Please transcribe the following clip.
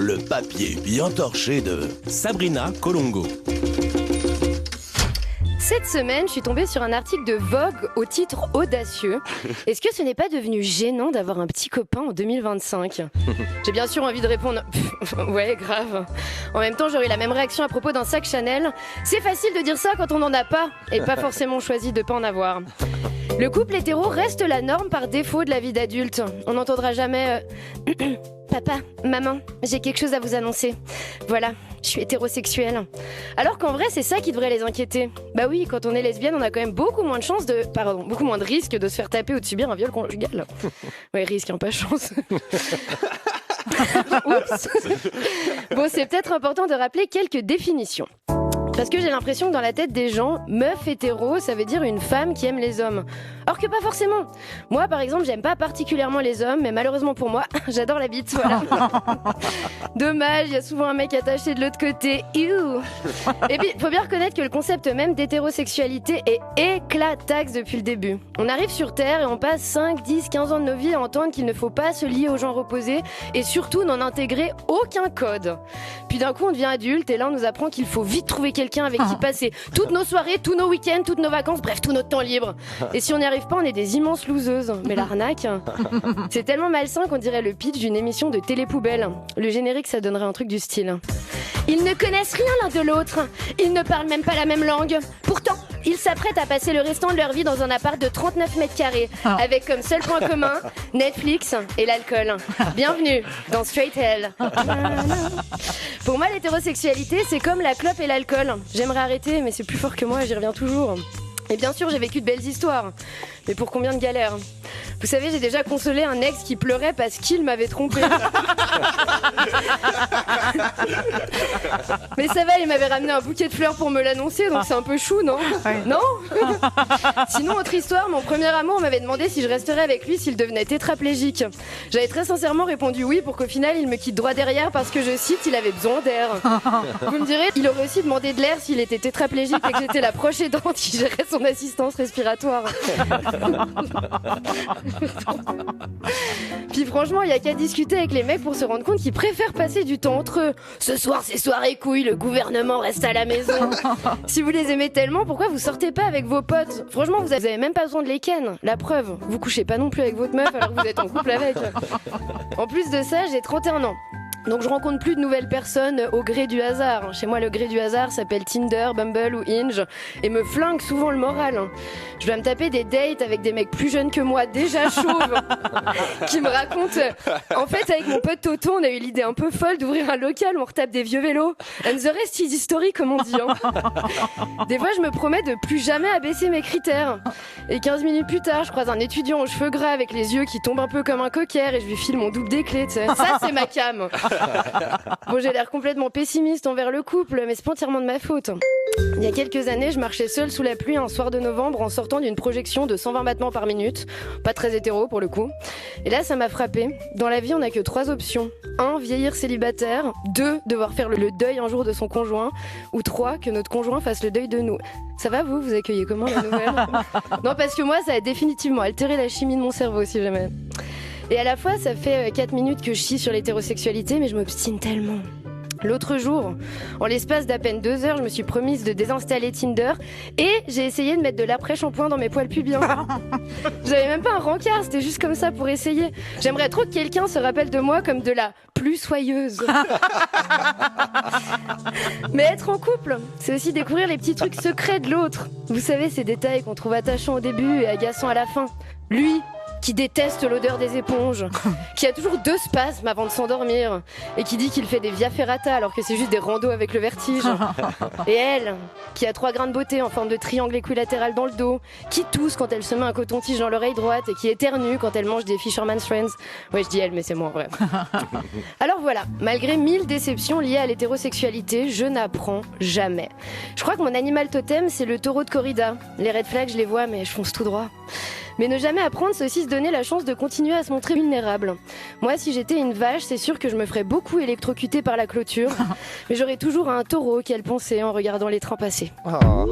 le papier bien torché de Sabrina Colongo. Cette semaine, je suis tombée sur un article de Vogue au titre audacieux. Est-ce que ce n'est pas devenu gênant d'avoir un petit copain en 2025 ? J'ai bien sûr envie de répondre ouais, grave. En même temps, j'aurais eu la même réaction à propos d'un sac Chanel. C'est facile de dire ça quand on n'en a pas et pas forcément choisi de pas en avoir. Le couple hétéro reste la norme par défaut de la vie d'adulte. On n'entendra jamais papa, maman, j'ai quelque chose à vous annoncer. Voilà, je suis hétérosexuelle. Alors qu'en vrai, c'est ça qui devrait les inquiéter. Bah oui, quand on est lesbienne, on a quand même beaucoup moins de risques de se faire taper ou de subir un viol conjugal. Ouais, risque, hein, pas chance. Oups. Bon, c'est peut-être important de rappeler quelques définitions. Parce que j'ai l'impression que dans la tête des gens, meuf hétéro, ça veut dire une femme qui aime les hommes. Or que pas forcément. Moi, par exemple, j'aime pas particulièrement les hommes, mais malheureusement pour moi, j'adore la bite, voilà. Dommage, il y a souvent un mec attaché de l'autre côté. Ew. Et puis, faut bien reconnaître que le concept même d'hétérosexualité est éclataxe depuis le début. On arrive sur Terre et on passe 5, 10, 15 ans de nos vies à entendre qu'il ne faut pas se lier aux genres opposés et surtout n'en intégrer aucun code. Puis d'un coup, on devient adulte et là, on nous apprend qu'il faut vite trouver quelqu'un avec qui passer toutes nos soirées, tous nos week-ends, toutes nos vacances, bref, tout notre temps libre. Et si on n'y arrive pas, on est des immenses loseuses. Mais l'arnaque, c'est tellement malsain qu'on dirait le pitch d'une émission de télé-poubelle. Le générique, ça donnerait un truc du style. Ils ne connaissent rien l'un de l'autre. Ils ne parlent même pas la même langue. Pourtant, ils s'apprêtent à passer le restant de leur vie dans un appart de 39 mètres carrés, avec comme seul point commun Netflix et l'alcool. Bienvenue dans Straight Hell. Pour moi, l'hétérosexualité, c'est comme la clope et l'alcool. J'aimerais arrêter, mais c'est plus fort que moi et j'y reviens toujours. Et bien sûr, j'ai vécu de belles histoires. Mais pour combien de galères ? Vous savez, j'ai déjà consolé un ex qui pleurait parce qu'il m'avait trompé. Mais ça va, il m'avait ramené un bouquet de fleurs pour me l'annoncer, donc c'est un peu chou, non ? Ouais. Non ? Sinon, autre histoire, mon premier amour m'avait demandé si je resterais avec lui s'il devenait tétraplégique. J'avais très sincèrement répondu oui pour qu'au final, il me quitte droit derrière parce que, je cite, il avait besoin d'air. Vous me direz, il aurait aussi demandé de l'air s'il était tétraplégique et que j'étais la proche aidante qui gérait son assistance respiratoire. Puis franchement, il y a qu'à discuter avec les mecs pour se rendre compte qu'ils préfèrent passer du temps entre eux. Ce soir, c'est soirée couilles, le gouvernement reste à la maison. Si vous les aimez tellement, pourquoi vous sortez pas avec vos potes ? Franchement, vous avez même pas besoin de les ken. La preuve, vous couchez pas non plus avec votre meuf alors que vous êtes en couple avec. En plus de ça, j'ai 31 ans. Donc je rencontre plus de nouvelles personnes au gré du hasard. Chez moi, le gré du hasard s'appelle Tinder, Bumble ou Hinge et me flingue souvent le moral. Je dois me taper des dates avec des mecs plus jeunes que moi, déjà chauves, qui me racontent... En fait, avec mon pote Toto, on a eu l'idée un peu folle d'ouvrir un local où on retape des vieux vélos. And the rest is history, comme on dit. Des fois, je me promets de plus jamais abaisser mes critères. Et 15 minutes plus tard, je croise un étudiant aux cheveux gras avec les yeux qui tombent un peu comme un cocker et je lui file mon double des clés. T'sais. Ça, c'est ma cam. Bon, j'ai l'air complètement pessimiste envers le couple, mais c'est pas entièrement de ma faute. Il y a quelques années, je marchais seule sous la pluie un soir de novembre en sortant d'une projection de 120 battements par minute. Pas très hétéro pour le coup. Et là, ça m'a frappée. Dans la vie, on n'a que 3 options. 1, vieillir célibataire. 2, devoir faire le deuil un jour de son conjoint. Ou 3, que notre conjoint fasse le deuil de nous. Ça va, vous accueillez comment la nouvelle ? Non, parce que moi, ça a définitivement altéré la chimie de mon cerveau, si jamais. Et à la fois, ça fait 4 minutes que je chie sur l'hétérosexualité, mais je m'obstine tellement. L'autre jour, en l'espace d'à peine 2 heures, je me suis promise de désinstaller Tinder et j'ai essayé de mettre de l'après-shampoing dans mes poils pubiens. J'avais même pas un rencard, c'était juste comme ça pour essayer. J'aimerais trop que quelqu'un se rappelle de moi comme de la plus soyeuse. Mais être en couple, c'est aussi découvrir les petits trucs secrets de l'autre. Vous savez, ces détails qu'on trouve attachants au début et agaçants à la fin. Lui, qui déteste l'odeur des éponges, qui a toujours 2 spasmes avant de s'endormir, et qui dit qu'il fait des via ferrata alors que c'est juste des randos avec le vertige. Et elle, qui a 3 grains de beauté en forme de triangle équilatéral dans le dos, qui tousse quand elle se met un coton-tige dans l'oreille droite et qui éternue quand elle mange des Fisherman's Friends. Ouais, je dis elle, mais c'est moi en vrai. Alors voilà, malgré 1000 déceptions liées à l'hétérosexualité, je n'apprends jamais. Je crois que mon animal totem, c'est le taureau de corrida. Les red flags, je les vois, mais je fonce tout droit. Mais ne jamais apprendre, c'est aussi se donner la chance de continuer à se montrer vulnérable. Moi, si j'étais une vache, c'est sûr que je me ferais beaucoup électrocuter par la clôture. Mais j'aurais toujours un taureau qu'elle ponçait en regardant les trains passer. Oh.